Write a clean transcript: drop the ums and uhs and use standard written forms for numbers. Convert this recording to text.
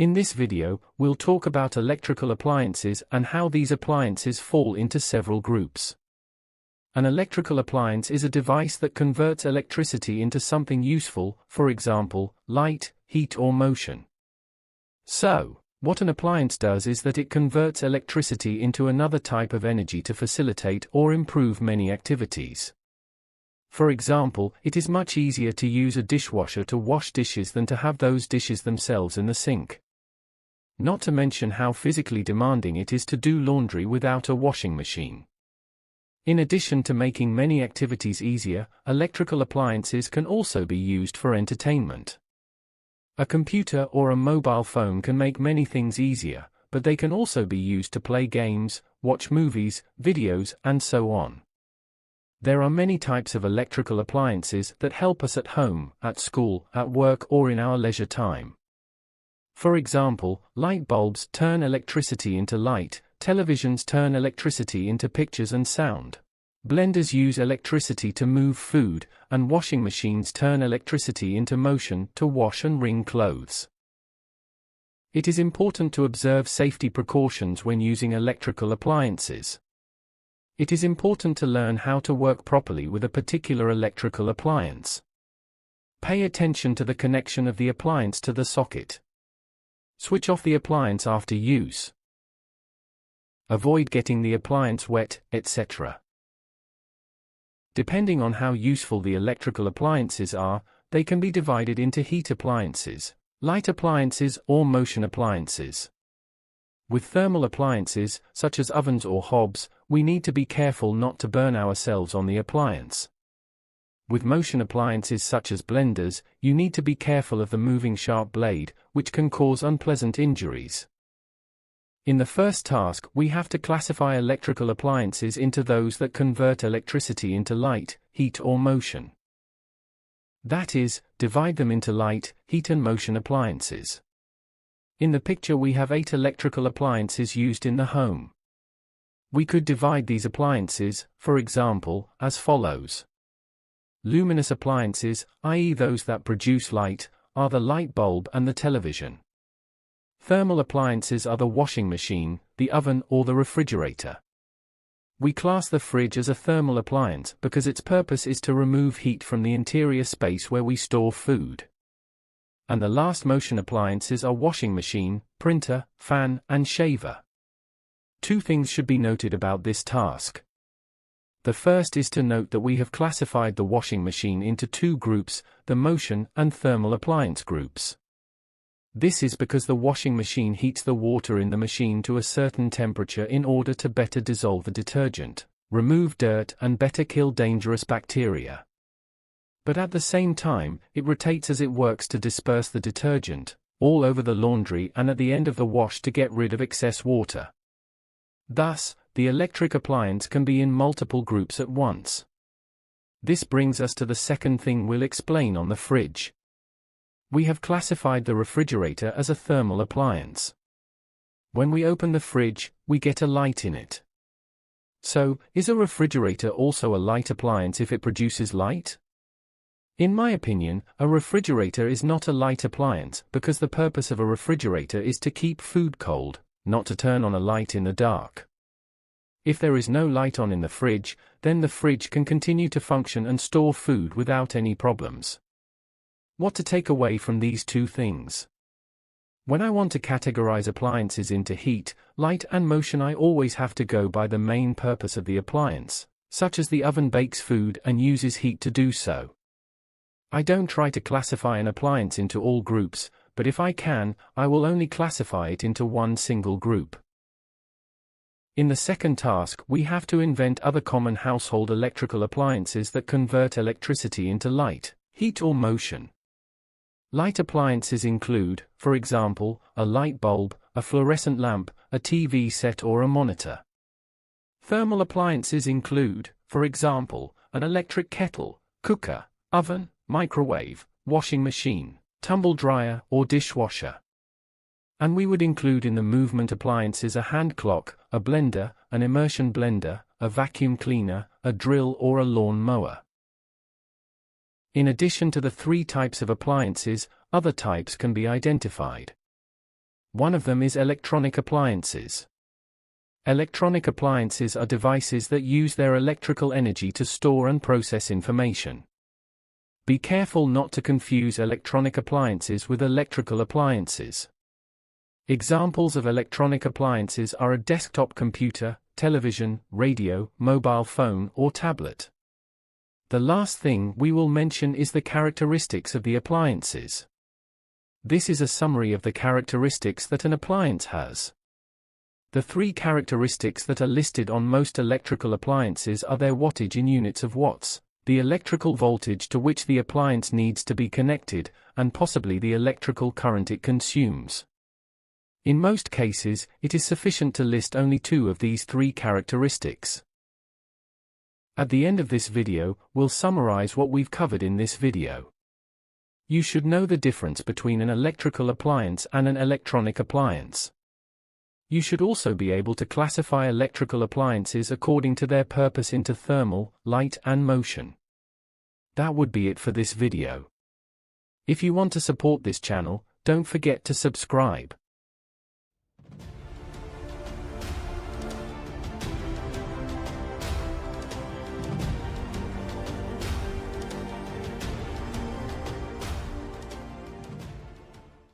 In this video, we'll talk about electrical appliances and how these appliances fall into several groups. An electrical appliance is a device that converts electricity into something useful, for example, light, heat or motion. So, what an appliance does is that it converts electricity into another type of energy to facilitate or improve many activities. For example, it is much easier to use a dishwasher to wash dishes than to have those dishes themselves in the sink. Not to mention how physically demanding it is to do laundry without a washing machine. In addition to making many activities easier, electrical appliances can also be used for entertainment. A computer or a mobile phone can make many things easier, but they can also be used to play games, watch movies, videos, and so on. There are many types of electrical appliances that help us at home, at school, at work or in our leisure time. For example, light bulbs turn electricity into light, televisions turn electricity into pictures and sound. Blenders use electricity to move food, and washing machines turn electricity into motion to wash and wring clothes. It is important to observe safety precautions when using electrical appliances. It is important to learn how to work properly with a particular electrical appliance. Pay attention to the connection of the appliance to the socket. Switch off the appliance after use. Avoid getting the appliance wet, etc. Depending on how useful the electrical appliances are, they can be divided into heat appliances, light appliances, or motion appliances. With thermal appliances, such as ovens or hobs, we need to be careful not to burn ourselves on the appliance. With motion appliances such as blenders, you need to be careful of the moving sharp blade, which can cause unpleasant injuries. In the first task, we have to classify electrical appliances into those that convert electricity into light, heat or motion. That is, divide them into light, heat and motion appliances. In the picture we have 8 electrical appliances used in the home. We could divide these appliances, for example, as follows. Luminous appliances, i.e. those that produce light, are the light bulb and the television. Thermal appliances are the washing machine, the oven or the refrigerator. We class the fridge as a thermal appliance because its purpose is to remove heat from the interior space where we store food. And the last motion appliances are washing machine, printer, fan, and shaver. 2 things should be noted about this task. The first is to note that we have classified the washing machine into 2 groups, the motion and thermal appliance groups. This is because the washing machine heats the water in the machine to a certain temperature in order to better dissolve the detergent, remove dirt and better kill dangerous bacteria. But at the same time, it rotates as it works to disperse the detergent, all over the laundry and at the end of the wash to get rid of excess water. Thus, the electric appliance can be in multiple groups at once. This brings us to the second thing we'll explain on the fridge. We have classified the refrigerator as a thermal appliance. When we open the fridge, we get a light in it. So, is a refrigerator also a light appliance if it produces light? In my opinion, a refrigerator is not a light appliance because the purpose of a refrigerator is to keep food cold, not to turn on a light in the dark. If there is no light on in the fridge, then the fridge can continue to function and store food without any problems. What to take away from these 2 things? When I want to categorize appliances into heat, light and motion, I always have to go by the main purpose of the appliance, such as the oven bakes food and uses heat to do so. I don't try to classify an appliance into all groups, but if I can, I will only classify it into one single group. In the second task, we have to invent other common household electrical appliances that convert electricity into light, heat or motion. Light appliances include, for example, a light bulb, a fluorescent lamp, a TV set or a monitor. Thermal appliances include, for example, an electric kettle, cooker, oven, microwave, washing machine, tumble dryer or dishwasher. And we would include in the movement appliances a hand clock, a blender, an immersion blender, a vacuum cleaner, a drill or a lawn mower. In addition to the 3 types of appliances, other types can be identified. One of them is electronic appliances. Electronic appliances are devices that use their electrical energy to store and process information. Be careful not to confuse electronic appliances with electrical appliances. Examples of electronic appliances are a desktop computer, television, radio, mobile phone, or tablet. The last thing we will mention is the characteristics of the appliances. This is a summary of the characteristics that an appliance has. The three characteristics that are listed on most electrical appliances are their wattage in units of watts, the electrical voltage to which the appliance needs to be connected, and possibly the electrical current it consumes. In most cases, it is sufficient to list only two of these three characteristics. At the end of this video, we'll summarize what we've covered in this video. You should know the difference between an electrical appliance and an electronic appliance. You should also be able to classify electrical appliances according to their purpose into thermal, light, and motion. That would be it for this video. If you want to support this channel, don't forget to subscribe.